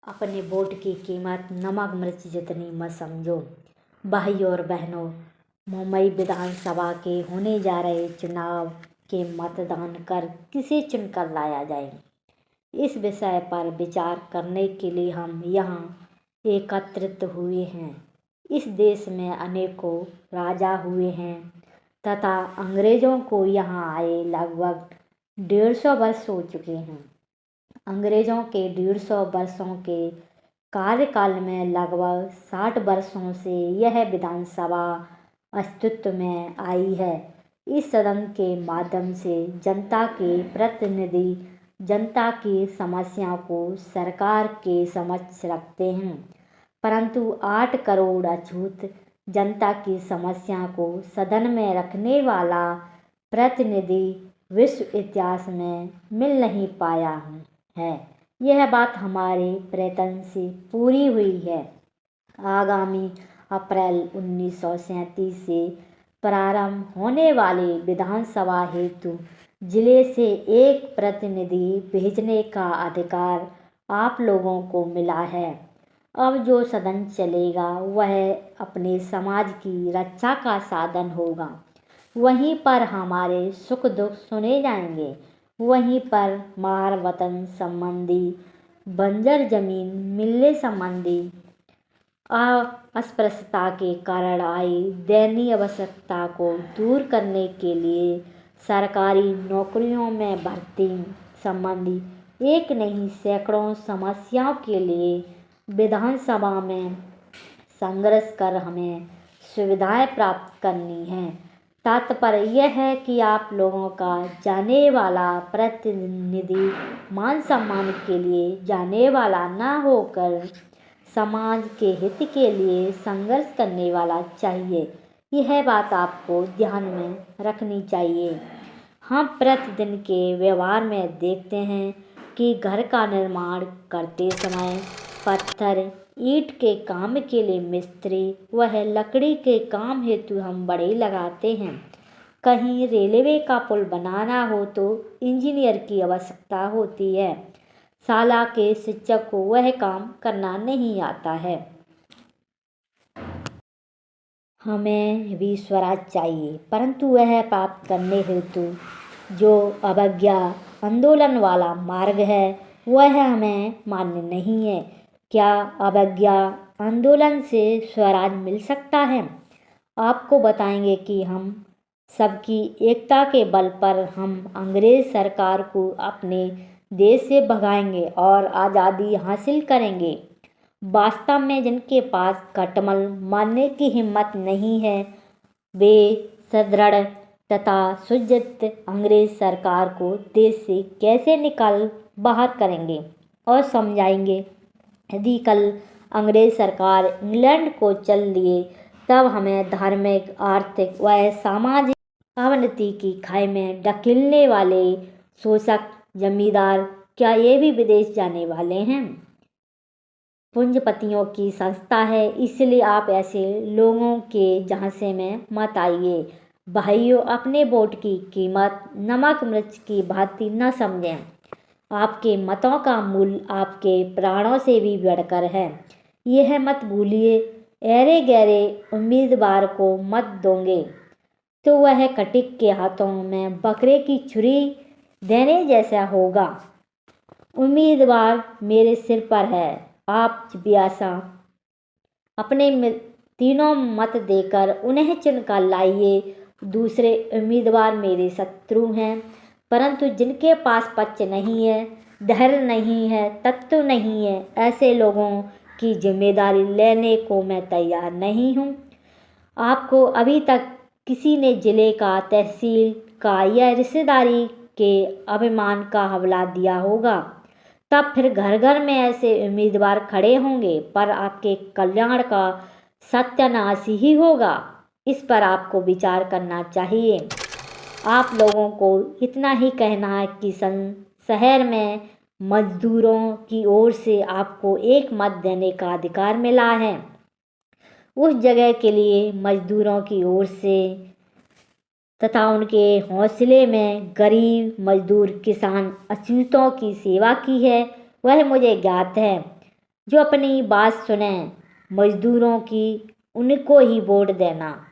अपने वोट की कीमत नमक मिर्च जितनी मत समझो। भाइयों और बहनों, मुंबई विधानसभा के होने जा रहे चुनाव के मतदान कर किसे चुनकर लाया जाए, इस विषय पर विचार करने के लिए हम यहाँ एकत्रित हुए हैं। इस देश में अनेकों राजा हुए हैं तथा अंग्रेजों को यहाँ आए लगभग 150 वर्ष हो चुके हैं। अंग्रेजों के 150 वर्षों के कार्यकाल में लगभग 60 वर्षों से यह विधानसभा अस्तित्व में आई है। इस सदन के माध्यम से जनता के प्रतिनिधि जनता की समस्याओं को सरकार के समक्ष रखते हैं, परंतु 8 करोड़ अछूत जनता की समस्या को सदन में रखने वाला प्रतिनिधि विश्व इतिहास में मिल नहीं पाया है। यह बात हमारे प्रयत्न से पूरी हुई है। आगामी अप्रैल 1937 से प्रारंभ होने वाले विधानसभा हेतु जिले से एक प्रतिनिधि भेजने का अधिकार आप लोगों को मिला है। अब जो सदन चलेगा वह अपने समाज की रक्षा का साधन होगा। वहीं पर हमारे सुख दुख सुने जाएंगे। वहीं पर मार वतन संबंधी, बंजर जमीन मिलने संबंधी, अस्पृश्यता के कारण आई दयनीय आवश्यकता को दूर करने के लिए सरकारी नौकरियों में भर्ती संबंधी एक नहीं सैकड़ों समस्याओं के लिए विधानसभा में संघर्ष कर हमें सुविधाएं प्राप्त करनी है। तात्पर्य यह है कि आप लोगों का जाने वाला प्रतिनिधि मान सम्मान के लिए जाने वाला न होकर समाज के हित के लिए संघर्ष करने वाला चाहिए। यह बात आपको ध्यान में रखनी चाहिए। हम प्रतिदिन के व्यवहार में देखते हैं कि घर का निर्माण करते समय पत्थर ईंट के काम के लिए मिस्त्री वह लकड़ी के काम हेतु हम बढ़ई लगाते हैं। कहीं रेलवे का पुल बनाना हो तो इंजीनियर की आवश्यकता होती है। शाला के शिक्षक को वह काम करना नहीं आता है। हमें भी स्वराज चाहिए, परंतु वह प्राप्त करने हेतु जो अवज्ञा आंदोलन वाला मार्ग है वह हमें मान्य नहीं है। क्या अवज्ञा आंदोलन से स्वराज मिल सकता है? आपको बताएंगे कि हम सबकी एकता के बल पर हम अंग्रेज सरकार को अपने देश से भगाएंगे और आज़ादी हासिल करेंगे। वास्तव में जिनके पास खटमल मारने की हिम्मत नहीं है वे सुदृढ़ तथा सुसज्जित अंग्रेज सरकार को देश से कैसे निकाल बाहर करेंगे और समझाएंगे। यदि कल अंग्रेज सरकार इंग्लैंड को चल दिए तब हमें धार्मिक, आर्थिक व सामाजिक अवनति की खाई में ढकेलने वाले शोषक जमींदार क्या ये भी विदेश जाने वाले हैं? पूंजीपतियों की संस्था है, इसलिए आप ऐसे लोगों के झांसे में मत आइए। भाइयों, अपने वोट की कीमत नमक मिर्च की भांति न समझें। आपके मतों का मूल्य आपके प्राणों से भी बढ़कर है। यह मत भूलिए। ऐरे गहरे उम्मीदवार को मत दोगे तो वह कटिक के हाथों में बकरे की छुरी देने जैसा होगा। उम्मीदवार मेरे सिर पर है। आप जिज्ञासा अपने तीनों मत देकर उन्हें चुनकर लाइए। दूसरे उम्मीदवार मेरे शत्रु हैं, परंतु जिनके पास पक्ष नहीं है, धैर्य नहीं है, तत्व नहीं है, ऐसे लोगों की जिम्मेदारी लेने को मैं तैयार नहीं हूँ। आपको अभी तक किसी ने जिले का, तहसील का या रिश्तेदारी के अभिमान का हवाला दिया होगा, तब फिर घर घर में ऐसे उम्मीदवार खड़े होंगे, पर आपके कल्याण का सत्यानाश ही होगा। इस पर आपको विचार करना चाहिए। आप लोगों को इतना ही कहना है कि शहर में मजदूरों की ओर से आपको एक मत देने का अधिकार मिला है। उस जगह के लिए मजदूरों की ओर से तथा उनके हौसले में गरीब मजदूर किसान अछूतों की सेवा की है, वह मुझे ज्ञात है। जो अपनी बात सुने मजदूरों की, उनको ही वोट देना।